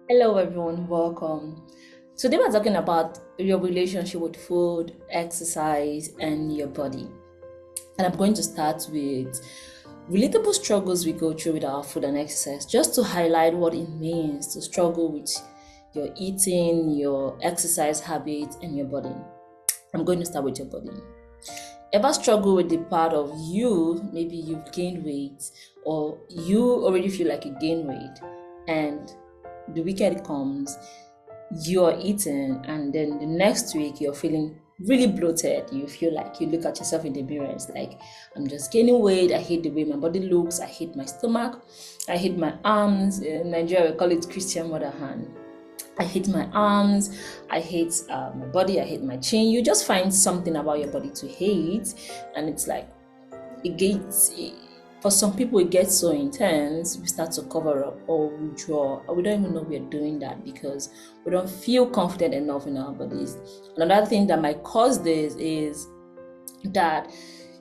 Hello, everyone. Welcome. Today, we're talking about your relationship with food, exercise, and your body. And I'm going to start with relatable struggles we go through with our food and exercise, just to highlight what it means to struggle with your eating, your exercise habits, and your body. I'm going to start with your body. Ever struggle with the part of you, maybe you've gained weight, or you already feel like you gained weight, and the weekend comes, you're eating, and then the next week you're feeling really bloated. You feel like you look at yourself in the mirror, it's like, I'm just gaining weight. I hate the way my body looks. I hate my stomach. I hate my arms. In Nigeria, we call it Christian mother hand. I hate my arms. I hate my body. I hate my chin. You just find something about your body to hate, and it's like it gets for some people it gets so intense we start to cover up or withdraw, or we don't even know we're doing that because we don't feel confident enough in our bodies. Another thing that might cause this is that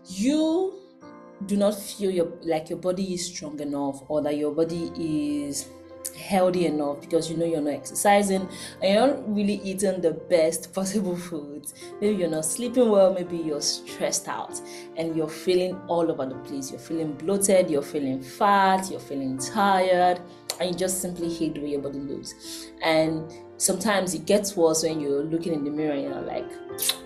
you do not feel your body is strong enough, or that your body is healthy enough, because you know you're not exercising and you're not really eating the best possible foods. Maybe you're not sleeping well, maybe you're stressed out and you're feeling all over the place. You're feeling bloated, you're feeling fat, you're feeling tired, and you just simply hate the way your body looks. And sometimes it gets worse when you're looking in the mirror and you're like,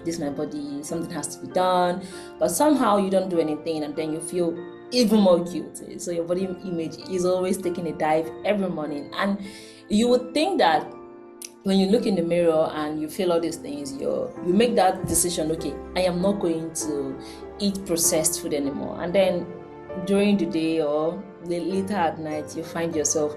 this is my body, something has to be done, but somehow you don't do anything, and then you feel even more guilty. So your body image is always taking a dive every morning, and you would think that when you look in the mirror and you feel all these things, you make that decision, okay, I am not going to eat processed food anymore. And then during the day or later at night, you find yourself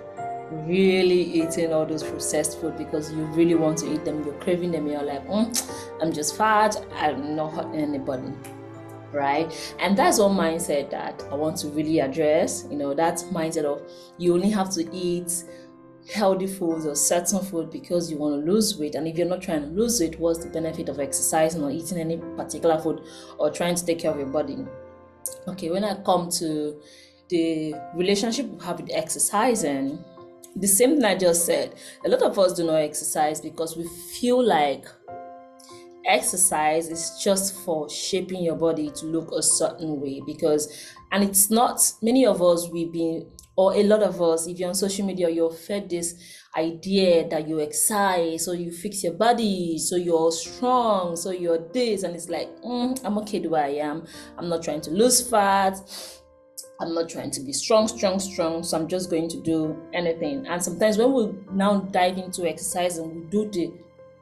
really eating all those processed food because you really want to eat them. You're craving them. You're like, I'm just fat. I'm not hurting anybody, right? And that's one mindset that I want to really address. That mindset of you only have to eat healthy foods or certain food because you want to lose weight. And if you're not trying to lose weight, what's the benefit of exercising or eating any particular food or trying to take care of your body? Okay, when I come to the relationship we have with exercising, the same thing I just said. A lot of us do not exercise because we feel like exercise is just for shaping your body to look a certain way, and it's not. Many of us, or a lot of us, if you're on social media, you're fed this idea that you exercise so you fix your body, so you're strong, so you're this, and it's like, I'm okay the way I am. I'm not trying to lose fat. I'm not trying to be strong, so I'm just going to do anything. And sometimes when we now dive into exercise and we do the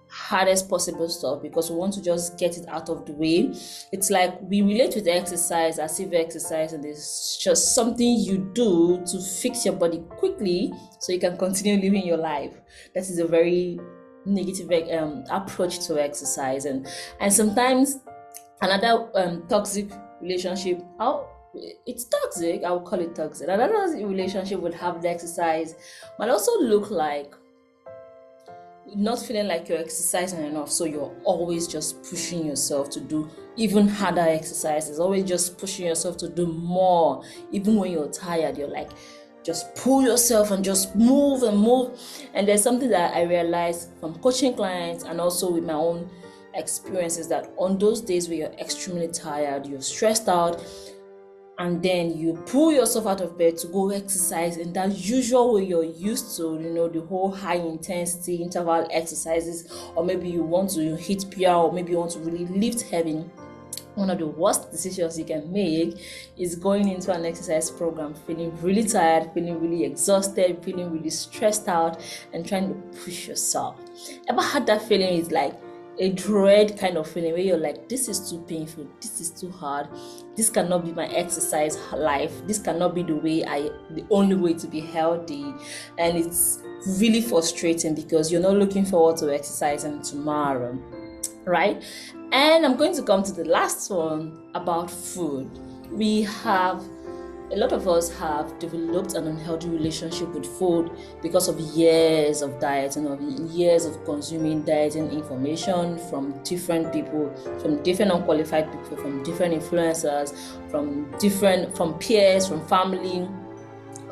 hardest possible stuff because we want to just get it out of the way, it's like we relate with exercise as if exercise and it's just something you do to fix your body quickly so you can continue living your life. That is a very negative approach to exercise. And sometimes another toxic relationship, it's toxic, I would call it toxic. Another relationship would have the exercise might also look like not feeling like you're exercising enough, so you're always just pushing yourself to do even harder exercises, always just pushing yourself to do more. Even when you're tired, you're like, just pull yourself and just move and move. And there's something that I realized from coaching clients and also with my own experiences, that on those days where you're extremely tired, you're stressed out, and then you pull yourself out of bed to go exercise in that usual way you're used to, the whole high intensity interval exercises, or maybe you want to hit PR, or maybe you want to really lift heavy. One of the worst decisions you can make is going into an exercise program feeling really tired, feeling really exhausted, feeling really stressed out, and trying to push yourself. Ever had that feeling? It's like a dread kind of feeling where you're like, this is too painful, this is too hard, this cannot be my exercise life, this cannot be the only way to be healthy. And it's really frustrating because you're not looking forward to exercising tomorrow, right? And I'm going to come to the last one about food. A lot of us have developed an unhealthy relationship with food because of years of dieting, of years of consuming dieting information from different people, from different unqualified people, from different influencers, from peers, from family.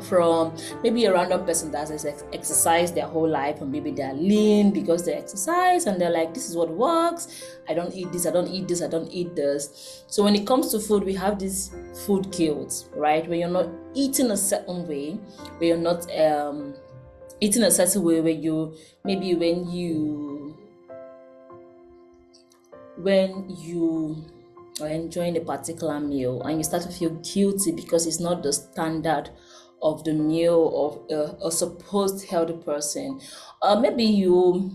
from maybe a random person that has exercised their whole life, and maybe they're lean because they exercise and they're like, this is what works. I don't eat this, I don't eat this, I don't eat this. So when it comes to food, we have this food guilt, right? Where you're not eating a certain way, where you're not eating a certain way, where you maybe when you are enjoying a particular meal and you start to feel guilty because it's not the standard of the meal of a supposed healthy person. Maybe you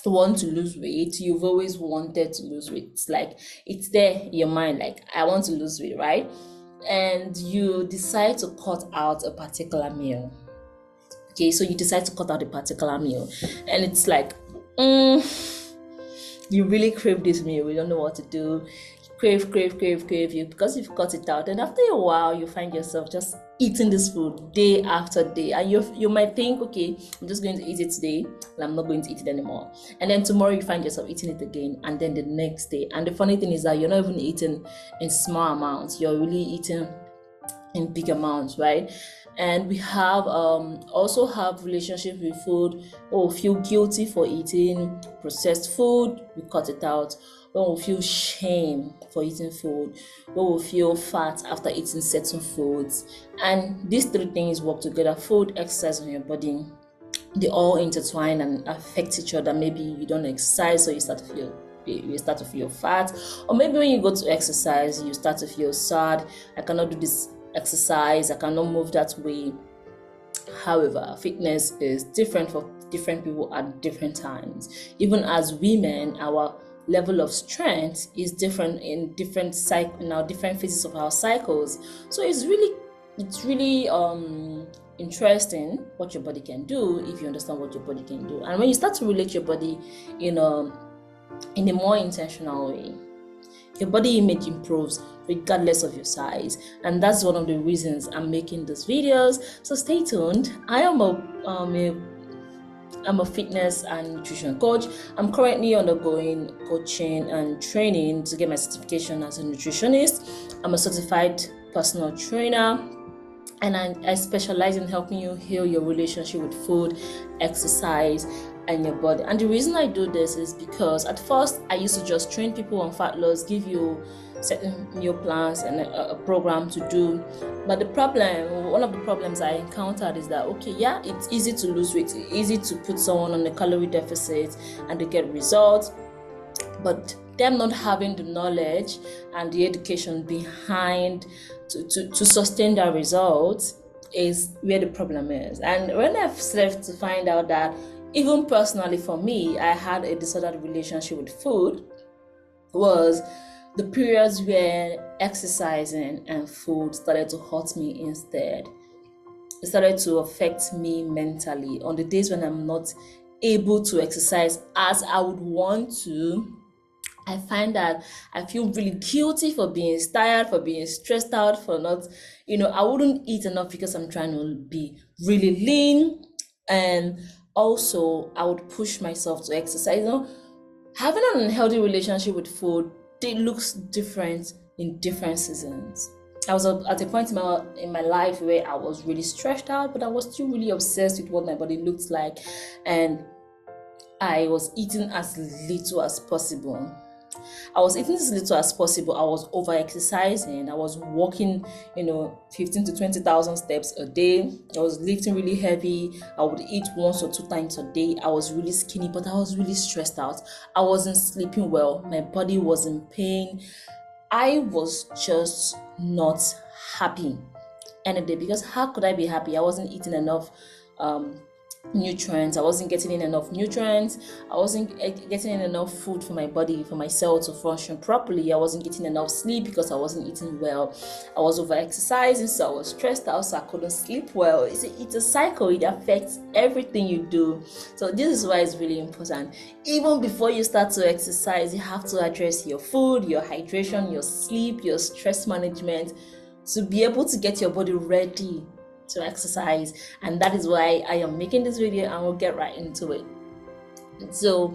want to lose weight, you've always wanted to lose weight. It's like it's there in your mind, like I want to lose weight, right? And you decide to cut out a particular meal. Okay, so you decide to cut out a particular meal, and it's like, you really crave this meal, you don't know what to do. Crave you because you've cut it out, and after a while you find yourself just eating this food day after day, and you might think, okay, I'm just going to eat it today and I'm not going to eat it anymore, and then tomorrow you find yourself eating it again, and then the next day. And the funny thing is that you're not even eating in small amounts, you're really eating in big amounts, right? And we have also have relationships with food. Oh, feel guilty for eating processed food, we cut it out. When we feel shame for eating food, when we feel fat after eating certain foods. And these three things work together: food, exercise, and your body. They all intertwine and affect each other. Maybe you don't exercise, so you start to feel fat, or maybe when you go to exercise, you start to feel sad. I cannot do this exercise, I cannot move that way. However, fitness is different for different people at different times. Even as women, our level of strength is different in different different phases of our cycles. So it's really interesting what your body can do if you understand what your body can do. And when you start to relate your body in a more intentional way, your body image improves regardless of your size, and that's one of the reasons I'm making these videos. So stay tuned. I'm a fitness and nutrition coach. I'm currently undergoing coaching and training to get my certification as a nutritionist. I'm a certified personal trainer, and I specialize in helping you heal your relationship with food, exercise, and your body. And the reason I do this is because at first I used to just train people on fat loss, give you certain meal plans and a program to do. But one of the problems I encountered is that, okay, yeah, it's easy to lose weight, it's easy to put someone on a calorie deficit and to get results, but them not having the knowledge and the education behind to sustain that results is where the problem is. And when I've started to find out that even personally for me, I had a disordered relationship with food, was the periods where exercising and food started to hurt me instead. It started to affect me mentally. On the days when I'm not able to exercise as I would want to, I find that I feel really guilty for being tired, for being stressed out, for not, I wouldn't eat enough because I'm trying to be really lean. And also, I would push myself to exercise. Having an unhealthy relationship with food, it looks different in different seasons. I was at a point in my life where I was really stressed out, but I was still really obsessed with what my body looks like, and I was eating as little as possible. I was over exercising. I was walking, 15 to 20,000 steps a day. I was lifting really heavy. I would eat once or two times a day. I was really skinny, but I was really stressed out. I wasn't sleeping well. My body was in pain. I was just not happy any day, because how could I be happy? I wasn't eating enough nutrients. I wasn't getting in enough nutrients. I wasn't getting in enough food for my body, for my cell to function properly. I wasn't getting enough sleep because I wasn't eating well. I was over exercising, so I was stressed out, so I couldn't sleep well. It's a cycle. It affects everything you do. So this is why it's really important. Even before you start to exercise, you have to address your food, your hydration, your sleep, your stress management, to be able to get your body ready to exercise. And that is why I am making this video, and we'll get right into it. So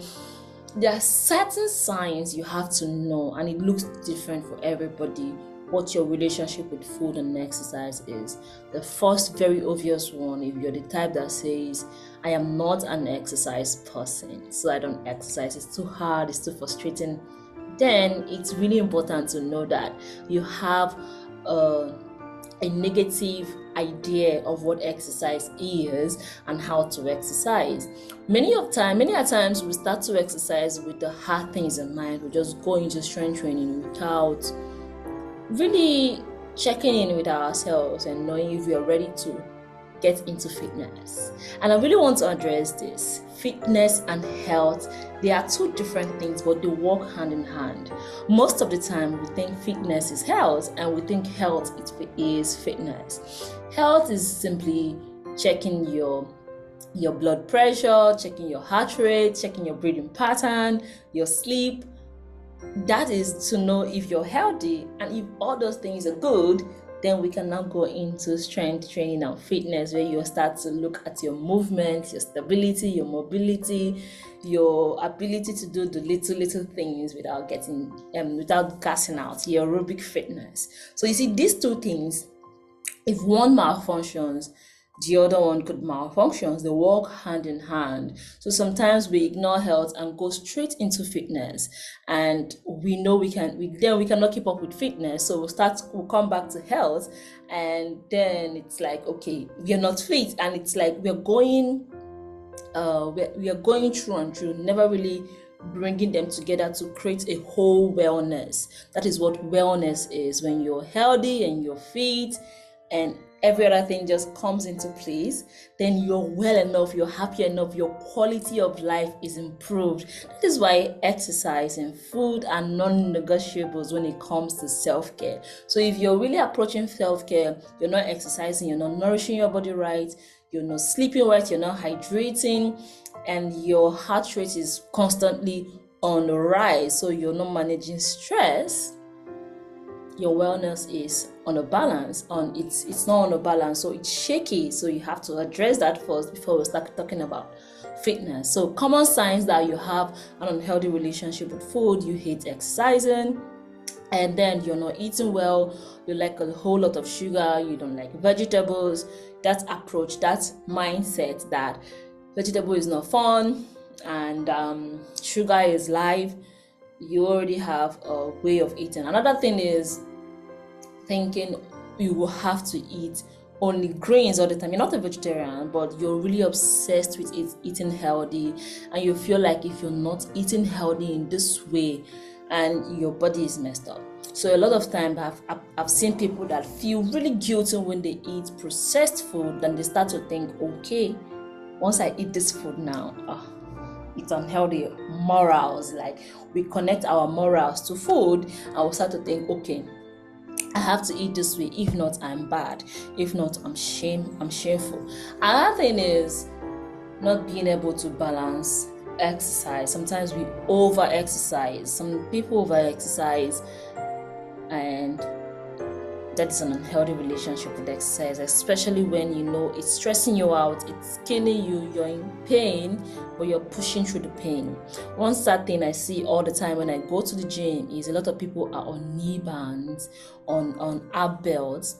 there are certain signs you have to know, and it looks different for everybody, what your relationship with food and exercise is. The first very obvious one, if you're the type that says, I am not an exercise person, so I don't exercise, it's too hard, it's too frustrating, then it's really important to know that you have a negative idea of what exercise is and how to exercise. Many a times we start to exercise with the hard things in mind. We just go into strength training without really checking in with ourselves and knowing if we are ready to get into fitness. And I really want to address this. Fitness and health, they are two different things, but they work hand in hand. Most of the time, we think fitness is health, and we think health is fitness. Health is simply checking your blood pressure, checking your heart rate, checking your breathing pattern, your sleep. That is to know if you're healthy, and if all those things are good, then we can now go into strength training and fitness, where you start to look at your movement, your stability, your mobility, your ability to do the little things without gassing out, your aerobic fitness. So you see, these two things, if one malfunctions, the other one could malfunction. They work hand in hand. So sometimes we ignore health and go straight into fitness, and we know we cannot keep up with fitness. So we'll come back to health, and then it's like, okay, we are not fit, and it's like we are going through and through, never really bringing them together to create a whole wellness. That is what wellness is. When you're healthy and you're fit and every other thing just comes into place, then you're well enough, you're happy enough, your quality of life is improved. That is why exercise and food are non-negotiables when it comes to self-care. So if you're really approaching self-care, you're not exercising, you're not nourishing your body right, you're not sleeping right, you're not hydrating, and your heart rate is constantly on the rise, so you're not managing stress, your wellness is on a balance. It's not on a balance, so it's shaky. So you have to address that first before we start talking about fitness. So common signs that you have an unhealthy relationship with food: you hate exercising, and then you're not eating well, you like a whole lot of sugar, you don't like vegetables. That approach, that mindset that vegetable is not fun and sugar is life, you already have a way of eating. Another thing is thinking you will have to eat only grains all the time. You're not a vegetarian, but you're really obsessed with eating healthy, and you feel like if you're not eating healthy in this way, and your body is messed up. So a lot of times I've seen people that feel really guilty when they eat processed food, then they start to think, okay, once I eat this food now, it's unhealthy. Morals, like we connect our morals to food, and we start to think, okay, I have to eat this way. If not, I'm bad. If not, I'm shameful. Another thing is not being able to balance exercise. Sometimes we over exercise. Some people over exercise, and that is an unhealthy relationship with exercise, especially when you know it's stressing you out, it's killing you, you're in pain, but you're pushing through the pain. One sad thing I see all the time when I go to the gym is a lot of people are on knee bands, on ab belts,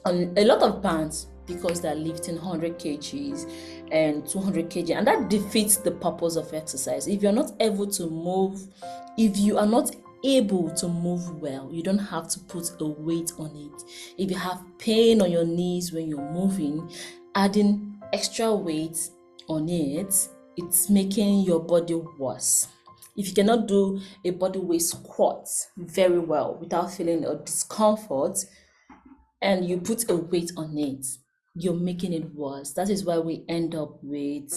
on a lot of bands, because they're lifting 100 kgs and 200 kg, and that defeats the purpose of exercise. If you're not able to move, if you are not able to move well, you don't have to put a weight on it. If you have pain on your knees when you're moving, adding extra weight on it, it's making your body worse. If you cannot do a body weight squat very well without feeling a discomfort, and you put a weight on it, you're making it worse. That is why we end up with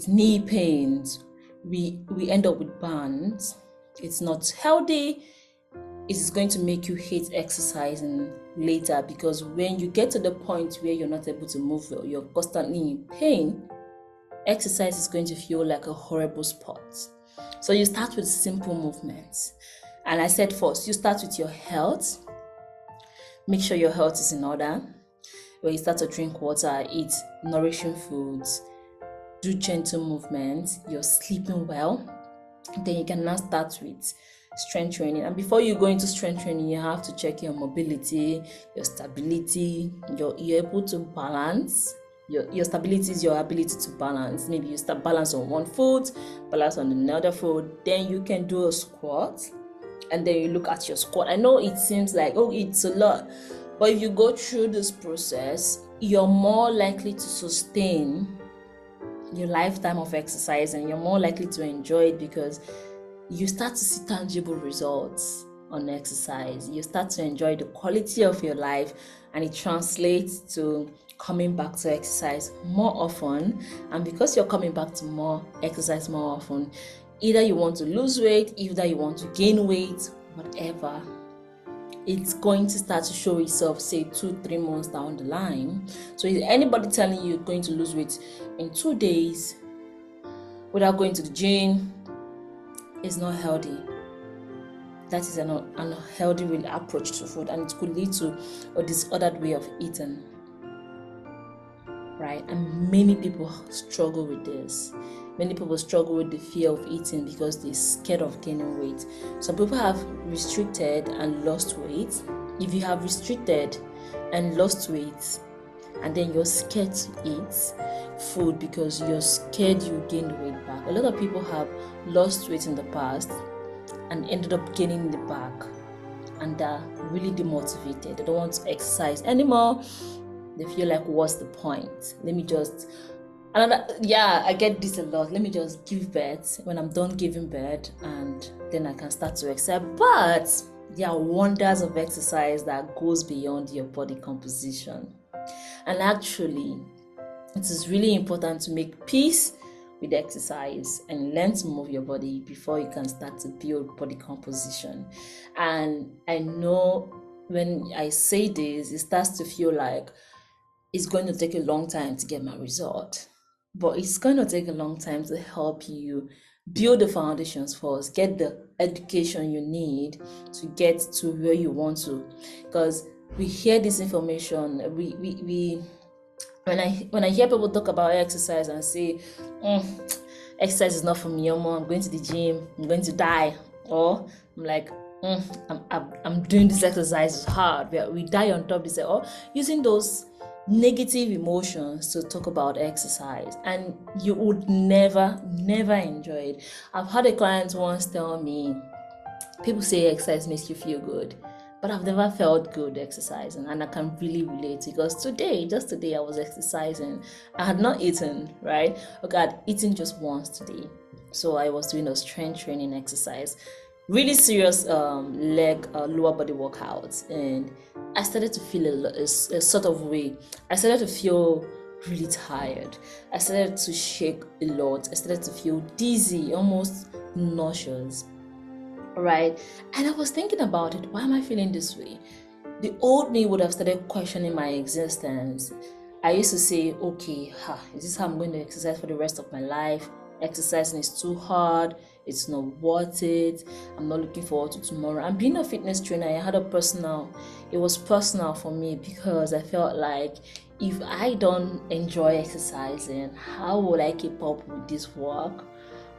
knee pains. We end up with bands. It's not healthy. It's going to make you hate exercising later, because when you get to the point where you're not able to move well, you're constantly in pain, exercise is going to feel like a horrible sport. So you start with simple movements. And I said first, you start with your health. Make sure your health is in order. When you start to drink water, eat nourishing foods, do gentle movements, you're sleeping well, then you can now start with strength training. And before you go into strength training, you have to check your mobility, your stability, you're able to balance. Your stability is your ability to balance. Maybe you start balance on one foot, balance on another foot. Then you can do a squat, and then you look at your squat. I know it seems like, oh, it's a lot, but if you go through this process, you're more likely to sustain your lifetime of exercise, and you're more likely to enjoy it because you start to see tangible results on exercise. You start to enjoy the quality of your life, and it translates to coming back to exercise more often. And because you're coming back to more exercise more often, either you want to lose weight, either you want to gain weight, whatever, it's going to start to show itself, say 2-3 months down the line. So is anybody telling you you're going to lose weight in 2 days without going to the gym is not healthy. That is an unhealthy approach to food, and it could lead to a disordered way of eating, right? And many people struggle with this. Many people struggle with the fear of eating because they're scared of gaining weight. Some people have restricted and lost weight. If you have restricted and lost weight, and then you're scared to eat food because you're scared you gain the weight back. A lot of people have lost weight in the past and ended up gaining it back, and they're really demotivated. They don't want to exercise anymore. They feel like, what's the point? I get this a lot. Let me just give birth. When I'm done giving birth, and then I can start to exercise. But there are wonders of exercise that goes beyond your body composition. And actually, it is really important to make peace with exercise and learn to move your body before you can start to build body composition. And I know when I say this, it starts to feel like it's going to take a long time to get my result. But it's going to take a long time to help you build the foundations first, get the education you need to get to where you want to. Because we hear this information, when I hear people talk about exercise and say, exercise is not for me anymore, I'm going to the gym, I'm going to die, or I'm like, I'm doing this exercise, is hard, we die on top. They say, using those negative emotions to talk about exercise, and you would never enjoy it. I've had a client once tell me, people say exercise makes you feel good, but I've never felt good exercising, and I can really relate, because just today I was exercising. I had not eaten, right? Okay, I'd eaten just once today. So I was doing a strength training exercise, really serious leg lower body workouts, and I started to feel a sort of way. I started to feel really tired. I started to shake a lot. I started to feel dizzy, almost nauseous, right? And I was thinking about it. Why am I feeling this way? The old me would have started questioning my existence. I used to say, okay, is this how I'm going to exercise for the rest of my life? Exercising is too hard, it's not worth it, I'm not looking forward to tomorrow. And being a fitness trainer, it was personal for me, because I felt like, if I don't enjoy exercising, how will I keep up with this work,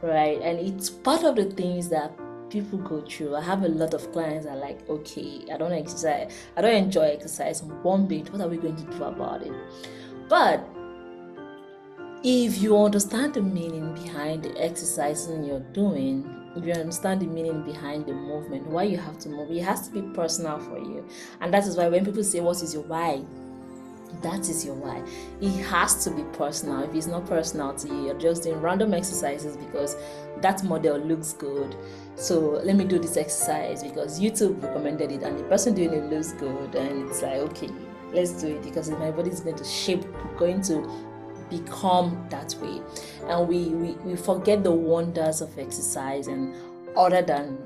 right? And it's part of the things that people go through. I have a lot of clients that are like, okay, I don't enjoy exercise one bit, what are we going to do about it? But if you understand the meaning behind the exercising you're doing, if you understand the meaning behind the movement, why you have to move, it has to be personal for you. And that is why when people say, what is your why? That is your why. It has to be personal. If it's not personal to you, you're just doing random exercises because that model looks good. So let me do this exercise because YouTube recommended it and the person doing it looks good, and it's like, okay, let's do it because my body is going to become that way. And we forget the wonders of exercise, and other than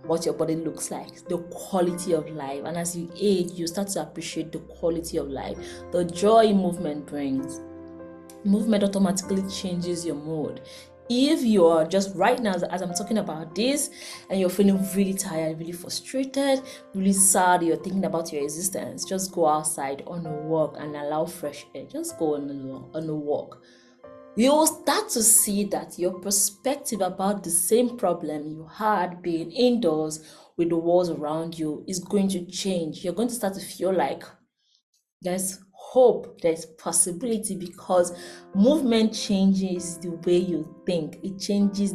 what your body looks like, the quality of life. And as you age, you start to appreciate the quality of life, the joy movement brings. Movement automatically changes your mood. If you are just right now, as I'm talking about this, and you're feeling really tired, really frustrated, really sad, you're thinking about your existence, just go outside on a walk and allow fresh air. Just go on a walk. you will start to see that your perspective about the same problem you had being indoors with the walls around you is going to change. You're going to start to feel like there's hope, there's possibility, because movement changes the way you think. It changes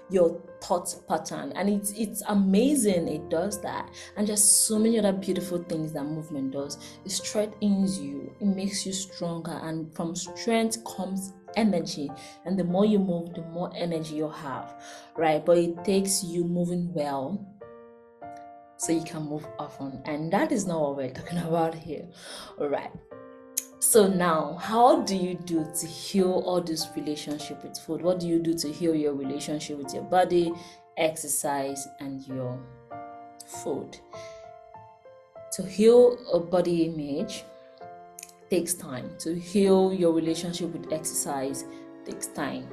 your thought pattern, and it's amazing it does that. And there's so many other beautiful things that movement does. It strengthens you, it makes you stronger, and from strength comes energy, and the more you move, the more energy you have, right? But it takes you moving well so you can move often, and that is not what we're talking about here. All right, so now, how do you do to heal all this relationship with food? What do you do to heal your relationship with your body, exercise, and your food? To heal a body image takes time. To heal your relationship with exercise takes time.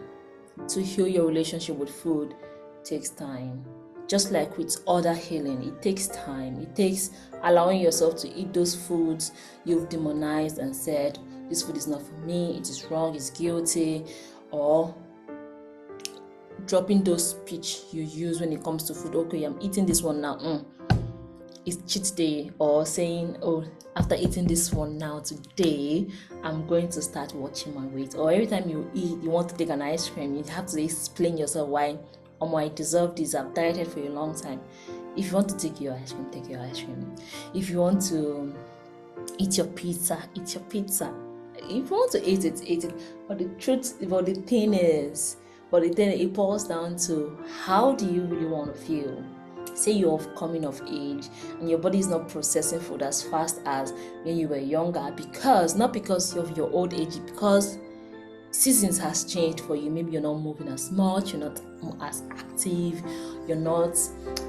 To heal your relationship with food takes time. Just like with other healing, it takes time. It takes allowing yourself to eat those foods you've demonized and said, this food is not for me, it is wrong, it's guilty, or dropping those speech you use when it comes to food. Okay, I'm eating this one now. It's cheat day, or saying, oh, after eating this one now today, I'm going to start watching my weight. Or every time you eat, you want to take an ice cream, you have to explain yourself why, I deserve this, I've dieted for a long time. If you want to take your ice cream, take your ice cream. If you want to eat your pizza, eat your pizza. If you want to eat it, eat it. But the truth, the thing is, it boils down to, how do you really want to feel? Say you're coming of age and your body is not processing food as fast as when you were younger, not because of your old age, because seasons has changed for you. Maybe you're not moving as much, you're not as active, you're not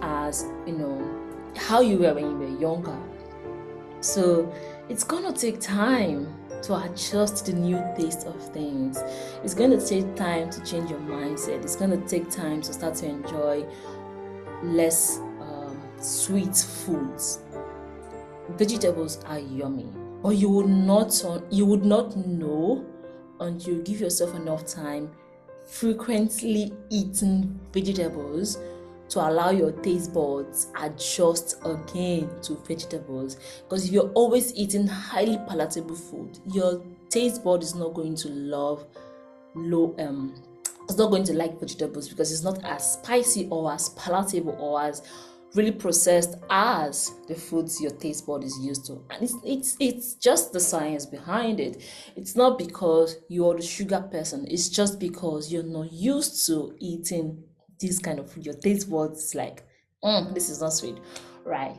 as, how you were when you were younger. So it's gonna take time to adjust to the new taste of things. It's gonna take time to change your mindset. It's gonna take time to start to enjoy less sweet foods. Vegetables are yummy, but you would not know until you give yourself enough time frequently eating vegetables to allow your taste buds adjust again to vegetables. Because if you're always eating highly palatable food, your taste bud is not going to love it's not going to like vegetables, because it's not as spicy or as palatable or as really processed as the foods your taste bud is used to. And it's just the science behind it. It's not because you're the sugar person, it's just because you're not used to eating this kind of food. Your taste buds is like, this is not sweet, right?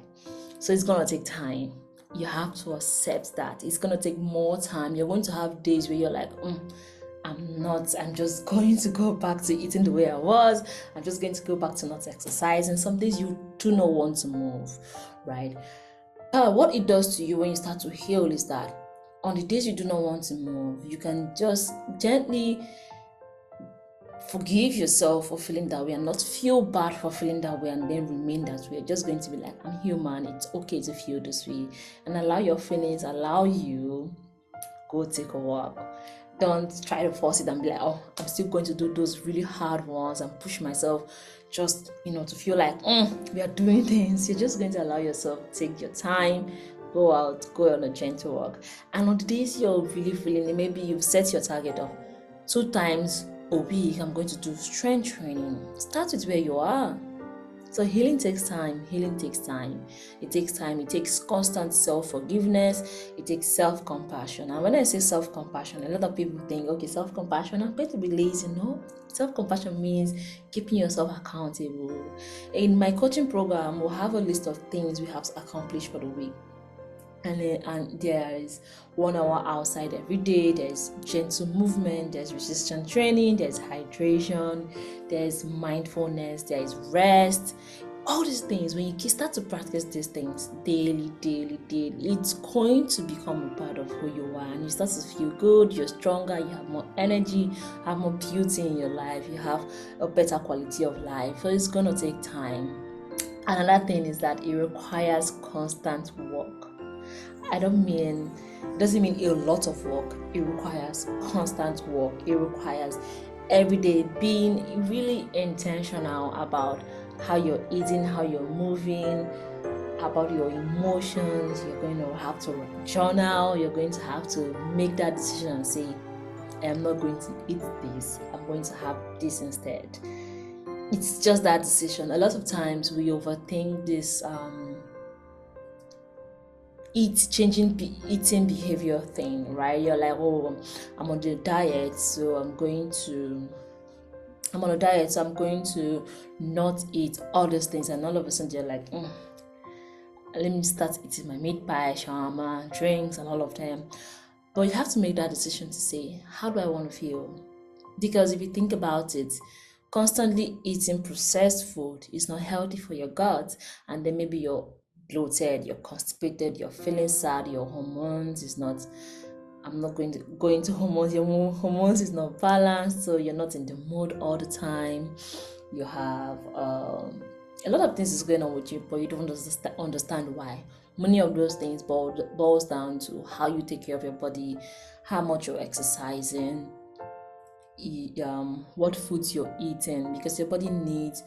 So it's gonna take time. You have to accept that it's gonna take more time. You're going to have days where you're like, I'm just going to go back to eating the way I was. I'm just going to go back to not exercising. Some days you do not want to move, right? What it does to you when you start to heal is that on the days you do not want to move, you can just gently forgive yourself for feeling that way and not feel bad for feeling that way and then remain that way. Just going to be like, I'm human, it's okay to feel this way, and allow your feelings, allow you go take a walk. Don't try to force it and be like, oh, I'm still going to do those really hard ones and push myself just, to feel like, we are doing things. You're just going to allow yourself, take your time, go out, go on a gentle walk. And on the days you're really feeling it, maybe you've set your target of 2 times a week, I'm going to do strength training. Start with where you are. So healing takes time. It takes time. It takes constant self-forgiveness. It takes self-compassion. And when I say self-compassion, a lot of people think, okay, self-compassion, I'm going to be lazy. No, self-compassion means keeping yourself accountable. In my coaching program, we'll have a list of things we have to accomplish for the week. And there is 1 hour outside every day, there's gentle movement, there's resistance training, there's hydration, there's mindfulness, there's rest. All these things, when you start to practice these things daily, it's going to become a part of who you are, and you start to feel good, you're stronger, you have more energy, have more beauty in your life, you have a better quality of life. So it's going to take time. Another thing is that it requires constant work. I don't mean, it doesn't mean a lot of work. It requires constant work. It requires every day being really intentional about how you're eating, how you're moving, about your emotions. You're going to have to journal. You're going to have to make that decision and say, I am not going to eat this. I'm going to have this instead. It's just that decision. A lot of times we overthink this eating behavior thing, right? You're like, oh, I'm on the diet, so I'm on a diet, so I'm going to not eat all those things, and all of a sudden you're like, let me start eating my meat pie, shawarma, drinks, and all of them. But you have to make that decision to say, how do I want to feel? Because if you think about it, constantly eating processed food is not healthy for your gut, and then maybe you're bloated, you're constipated, you're feeling sad, your hormones is not. I'm not going to go into hormones. Your hormones is not balanced, so you're not in the mood all the time. You have a lot of things is going on with you, but you don't understand why. Many of those things boils down to how you take care of your body, how much you're exercising, what foods you're eating, because your body needs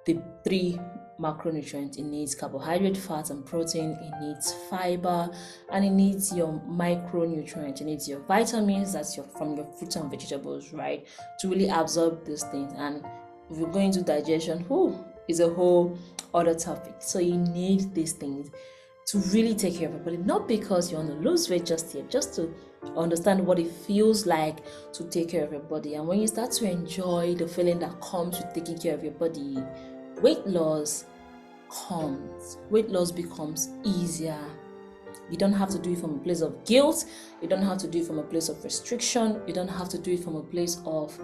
the three macronutrients. It needs carbohydrate, fat, and protein. It needs fiber, and it needs your micronutrients. It needs your vitamins, that's from your fruits and vegetables, right, to really absorb these things. And if we're going to digestion, is a whole other topic. So you need these things to really take care of your body, not because you want to lose weight just yet, just to understand what it feels like to take care of your body. And when you start to enjoy the feeling that comes with taking care of your body, weight loss comes. Weight loss becomes easier. You don't have to do it from a place of guilt. You don't have to do it from a place of restriction. You don't have to do it from a place of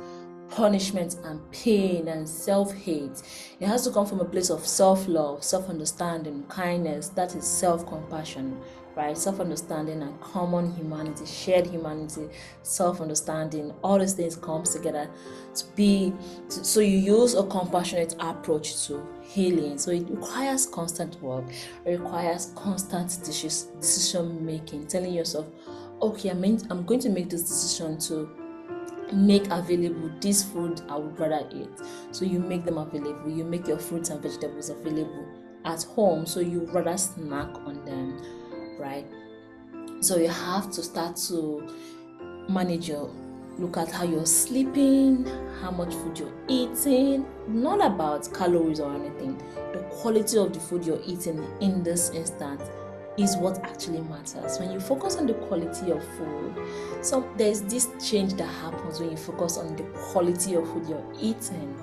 punishment and pain and self-hate. It has to come from a place of self-love, self-understanding, kindness. That is self-compassion, right? Self-understanding and common humanity, shared humanity, self-understanding. All these things comes together so you use a compassionate approach to healing. So it requires constant work. It requires constant decision making, telling yourself, okay, I'm going to make this decision to make available this food I would rather eat. So you make them available. You make your fruits and vegetables available at home, so you rather snack on them, right? So you have to start to look at how you're sleeping, how much food you're eating. Not about calories or anything. The quality of the food you're eating in this instant is what actually matters. When you focus on the quality of food, so there's this change that happens when you focus on the quality of food you're eating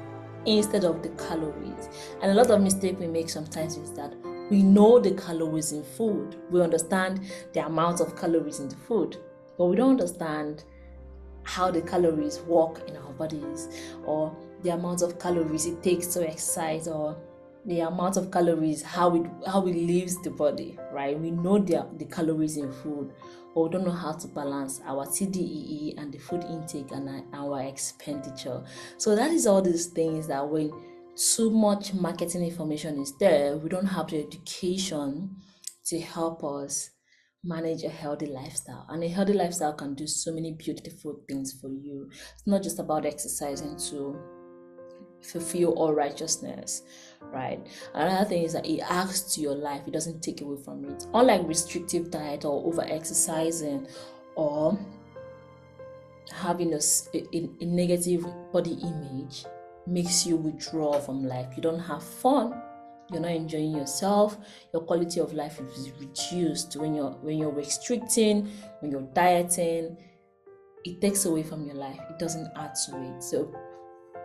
instead of the calories. And a lot of mistake we make sometimes is that we know the calories in food. We understand the amount of calories in the food, but we don't understand how the calories work in our bodies, or the amount of calories it takes to exercise, or the amount of calories, how it leaves the body, right? We know the calories in food, but we don't know how to balance our TDEE and the food intake and our expenditure. So that is all these things that when too much marketing information is there, we don't have the education to help us manage a healthy lifestyle. And a healthy lifestyle can do so many beautiful things for you. It's not just about exercising to fulfill all righteousness, right? Another thing is that it adds to your life. It doesn't take away from it. Unlike restrictive diet or over exercising or having a negative body image makes you withdraw from life. You don't have fun. You're not enjoying yourself. Your quality of life is reduced when you're restricting, when you're dieting. It takes away from your life. It doesn't add to it. So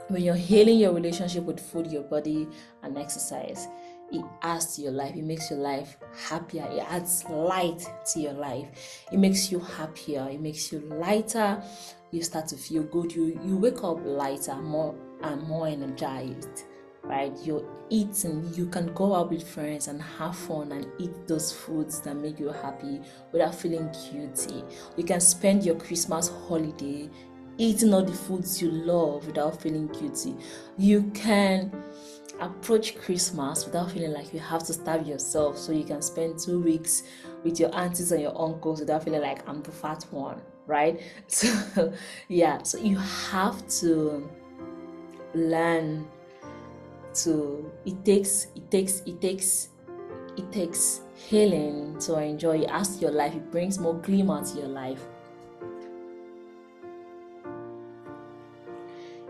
when you're healing your relationship with food, your body, and exercise, it adds to your life. It makes your life happier. It adds light to your life. It makes you happier. It makes you lighter. You start to feel good. You wake up lighter, more and more energized, right? You're eating. You can go out with friends and have fun and eat those foods that make you happy without feeling guilty. You can spend your Christmas holiday eating all the foods you love without feeling guilty. You can approach Christmas without feeling like you have to starve yourself, so you can spend 2 weeks with your aunties and your uncles without feeling like I'm the fat one, right? So yeah, so you have to learn to it takes healing to enjoy it as your life. It brings more glimmer to your life.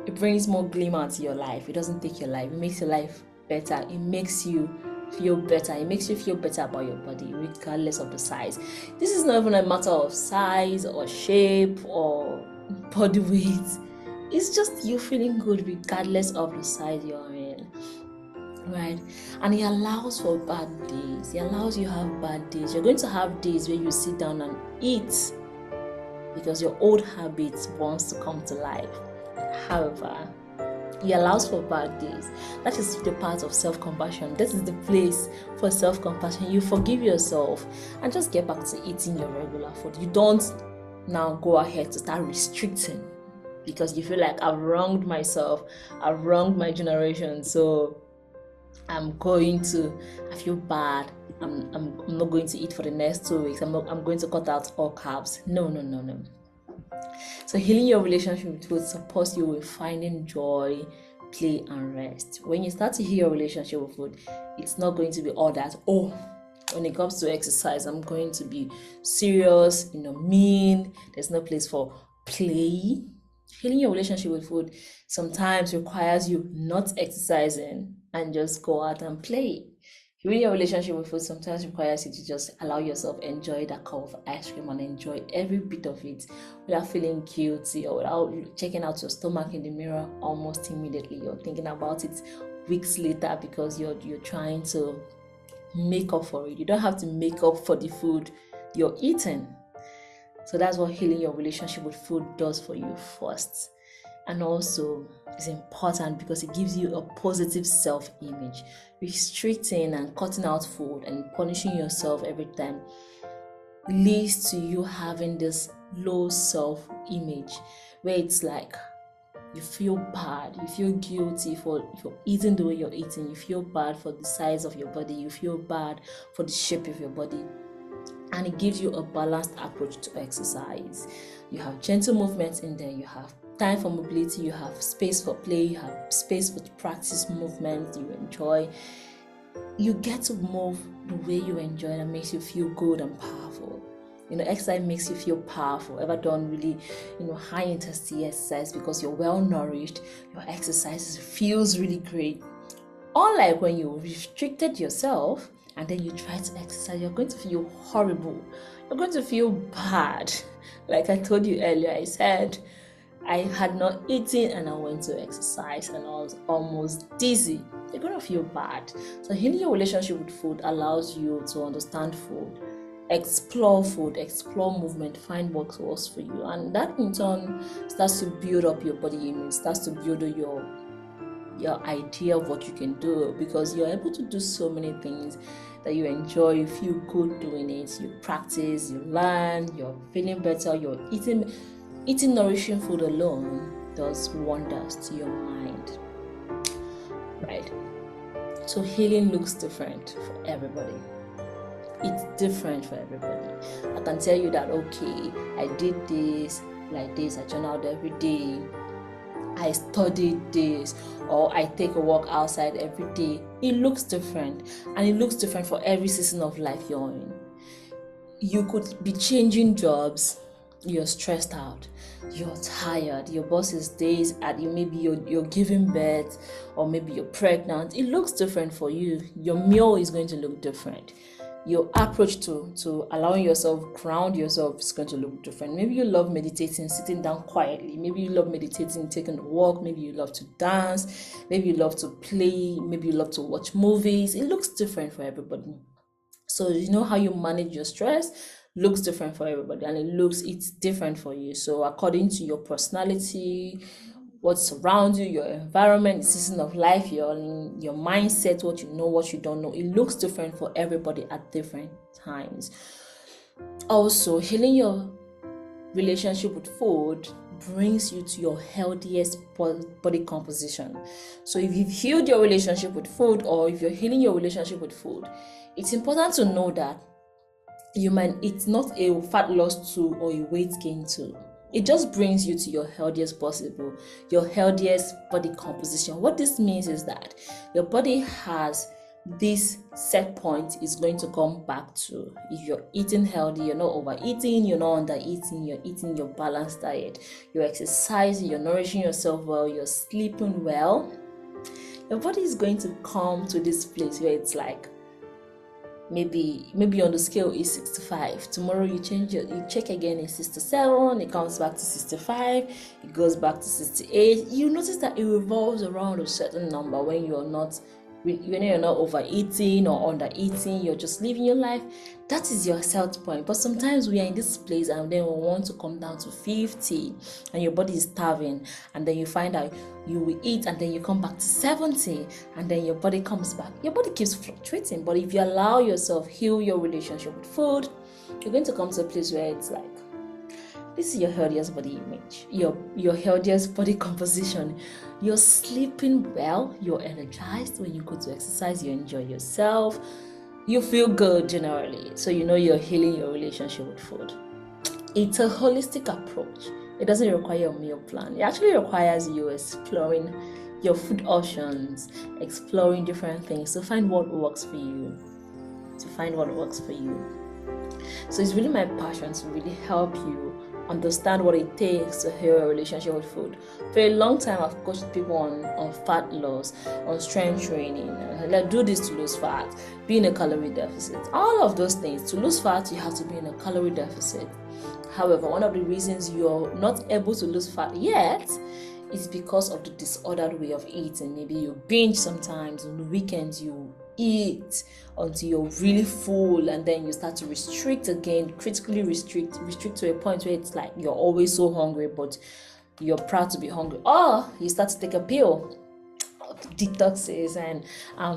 It brings more glimmer to your life. It doesn't take your life. It makes your life better. It makes you feel better. It makes you feel better about your body, regardless of the size. This is not even a matter of size or shape or body weight. It's just you feeling good regardless of the size you're in. Right? And it allows for bad days. It allows you to have bad days. You're going to have days where you sit down and eat because your old habits wants to come to life. However, it allows for bad days. That is the part of self-compassion. This is the place for self-compassion. You forgive yourself and just get back to eating your regular food. You don't now go ahead to start restricting because you feel like I've wronged myself, I've wronged my generation, so I feel bad. I'm not going to eat for the next 2 weeks. I'm going to cut out all carbs. No. So healing your relationship with food supports you with finding joy, play, and rest. When you start to heal your relationship with food, it's not going to be all that, when it comes to exercise, I'm going to be serious, mean. There's no place for play. Healing your relationship with food sometimes requires you not exercising and just go out and play. Healing your relationship with food sometimes requires you to just allow yourself enjoy that cup of ice cream and enjoy every bit of it without feeling guilty or without checking out your stomach in the mirror almost immediately. You're thinking about it weeks later because you're trying to make up for it. You don't have to make up for the food you're eating. So that's what healing your relationship with food does for you first. And also, it's important because it gives you a positive self-image. Restricting and cutting out food and punishing yourself every time leads to you having this low self-image where it's like you feel bad, you feel guilty for eating the way you're eating, you feel bad for the size of your body, you feel bad for the shape of your body. And it gives you a balanced approach to exercise. You have gentle movements in there, you have time for mobility, you have space for play, you have space for practice movements you enjoy. You get to move the way you enjoy and makes you feel good and powerful. Exercise makes you feel powerful. Ever done really, high intensity exercise because you're well nourished, your exercise feels really great. Unlike when you restricted yourself and then you try to exercise, you're going to feel horrible. You're going to feel bad. Like I told you earlier, I said I had not eaten and I went to exercise and I was almost dizzy. You're going to feel bad. So healing your relationship with food allows you to understand food, explore movement, find what works for you. And that in turn starts to build up your body image, starts to build your idea of what you can do because you're able to do so many things that you enjoy, you feel good doing it, you practice, you learn, you're feeling better, you're eating nourishing food alone does wonders to your mind, right? So healing looks different for everybody. It's different for everybody. I can tell you that, okay, I did this like this, I journaled every day, I studied this, or I take a walk outside every day. It looks different, and it looks different for every season of life you're in. You could be changing jobs, you're stressed out, you're tired, your boss is days at you, maybe you're giving birth, or maybe you're pregnant. It looks different for you. Your meal is going to look different. Your approach to allowing yourself ground yourself is going to look different. Maybe you love meditating, sitting down quietly. Maybe you love meditating, taking a walk. Maybe you love to dance. Maybe you love to play. Maybe you love to watch movies. It looks different for everybody. So you know how you manage your stress looks different for everybody, and it's different for you. So according to your personality, what's around you, your environment, the season of life you're in, your mindset, what you know, what you don't know, it looks different for everybody at different times. Also, healing your relationship with food brings you to your healthiest body composition. So if you've healed your relationship with food, or if you're healing your relationship with food, it's important to know that it's not a fat loss tool or a weight gain tool. It just brings you to your healthiest possible, your healthiest body composition. What this means is that your body has this set point is going to come back to. If you're eating healthy, you're not overeating, you're not undereating, you're eating your balanced diet, you're exercising, you're nourishing yourself well, you're sleeping well, your body is going to come to this place where it's like, maybe on the scale is 65. Tomorrow you check again, it's 67, it comes back to 65, it goes back to 68. You notice that it revolves around a certain number when you're not overeating or undereating, you're just living your life. That is your set point. But sometimes we are in this place and then we want to come down to 50 and your body is starving, and then you find out you will eat and then you come back to 70 and then your body comes back. Your body keeps fluctuating. But if you allow yourself, heal your relationship with food, you're going to come to a place where it's like, this is your healthiest body image, your healthiest body composition. You're sleeping well, you're energized. When you go to exercise, you enjoy yourself, you feel good generally. So you're healing your relationship with food. It's a holistic approach. It doesn't require a meal plan. It actually requires you exploring your food options, exploring different things to find what works for you. So it's really my passion to really help you understand what it takes to heal a relationship with food. For a long time, I've coached people on fat loss, on strength training, like do this to lose fat, be in a calorie deficit, all of those things. To lose fat, you have to be in a calorie deficit. However, one of the reasons you're not able to lose fat yet is because of the disordered way of eating. Maybe you binge sometimes, on the weekends you eat until you're really full, and then you start to restrict again, critically restrict to a point where it's like you're always so hungry, but you're proud to be hungry. Or you start to take a pill, detoxes and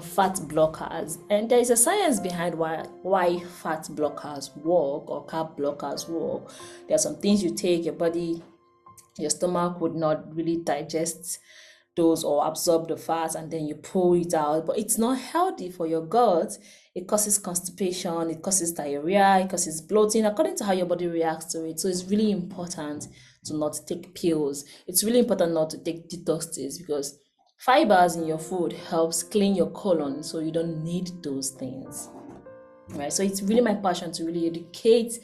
fat blockers. And there is a science behind why fat blockers work or carb blockers work. There are some things you take, your stomach would not really digest those or absorb the fat, and then you pull it out, but it's not healthy for your gut. It causes constipation, it causes diarrhea, it causes bloating according to how your body reacts to it. So it's really important to not take pills. It's really important not to take detoxes, because fibers in your food helps clean your colon, so you don't need those things. Right, so it's really my passion to really educate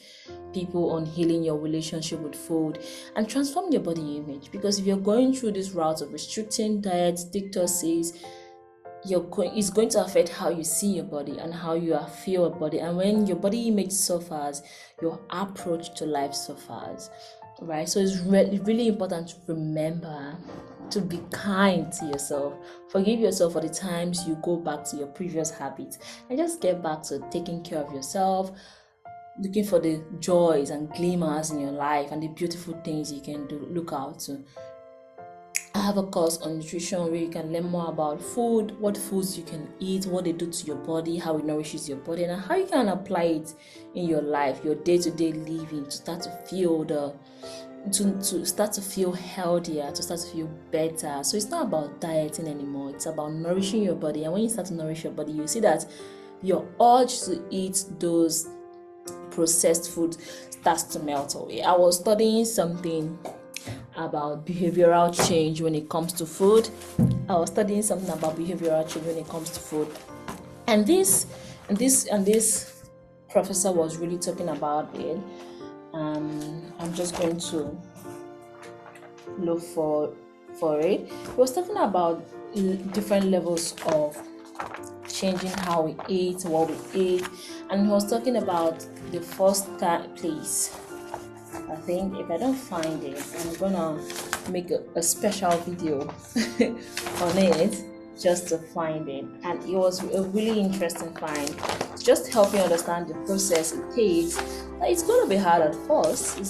people on healing your relationship with food and transform your body image. Because if you're going through this route of restricting diets, detoxes, it's going to affect how you see your body and how you feel your body. And when your body image suffers, your approach to life suffers. Right, so it's really important to remember to be kind to yourself. Forgive yourself for the times you go back to your previous habits, and just get back to taking care of yourself, looking for the joys and glimmers in your life and the beautiful things you can look out to. I have a course on nutrition where you can learn more about food, what foods you can eat, what they do to your body, how it nourishes your body, and how you can apply it in your life, your day-to-day living, to start to feel to start to feel healthier, to start to feel better. So it's not about dieting anymore, it's about nourishing your body. And when you start to nourish your body, you see that your urge to eat those processed food starts to melt away. I was studying something about behavioral change when it comes to food. And this professor was really talking about it. I'm just going to look for it. He was talking about different levels of changing how we eat, what we eat, and he was talking about the first place. I think if I don't find it, I'm gonna make a special video on it just to find it. And it was a really interesting find. Just to help you understand the process it takes. It's going to be hard at first. At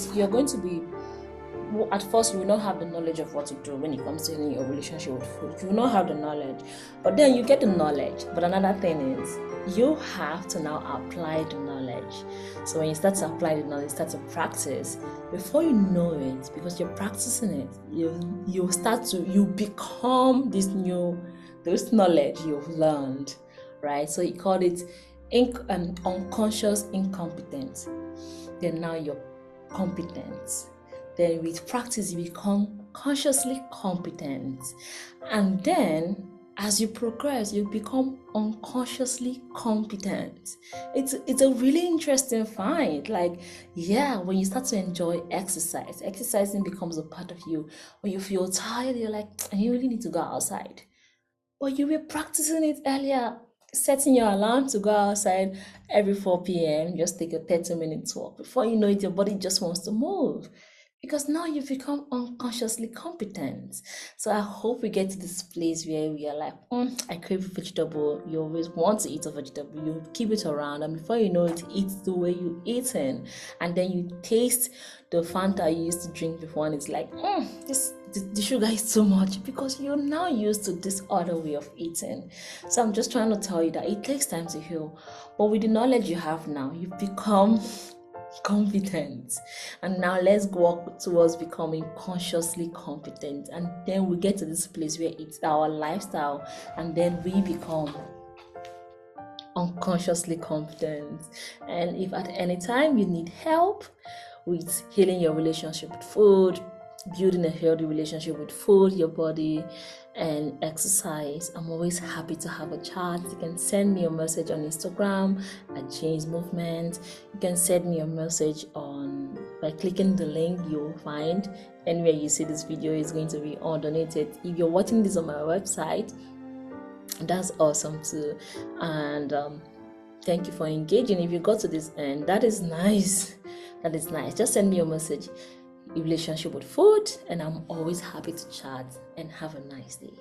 first, you will not have the knowledge of what to do when it comes to your relationship with food. You will not have the knowledge. But then you get the knowledge. But another thing is, you have to now apply the knowledge. So when you start to apply the knowledge, start to practice, before you know it, because you're practicing it, you become this knowledge you've learned, right? So he called it unconscious incompetence. Then now you're competent. Then with practice, you become consciously competent. And then as you progress, you become unconsciously competent. It's a really interesting find. Like, yeah, when you start to enjoy exercise, exercising becomes a part of you. When you feel tired, you're like, you really need to go outside. But you were practicing it earlier, setting your alarm to go outside every 4 p.m., just take a 30-minute walk. Before you know it, your body just wants to move because now you've become unconsciously competent. So I hope we get to this place where we are like, I crave vegetable. You always want to eat a vegetable. You keep it around, and before you know it, it's the way you eating, and then you taste the Fanta you used to drink before, and it's like, the sugar is too much because you're now used to this other way of eating. So I'm just trying to tell you that it takes time to heal, but with the knowledge you have now, you've become competent, and now let's walk towards becoming consciously competent, and then we get to this place where it's our lifestyle, and then we become unconsciously competent. And if at any time you need help with healing your relationship with food, building a healthy relationship with food, your body, and exercise, I'm always happy to have a chat. You can send me a message on Instagram at Change Movement. You can send me a message by clicking the link you'll find anywhere you see this video is going to be donated. If you're watching this on my website, that's awesome too. And thank you for engaging. If you got to this end, that is nice. That is nice. Just send me a message, relationship with food, and I'm always happy to chat. And have a nice day.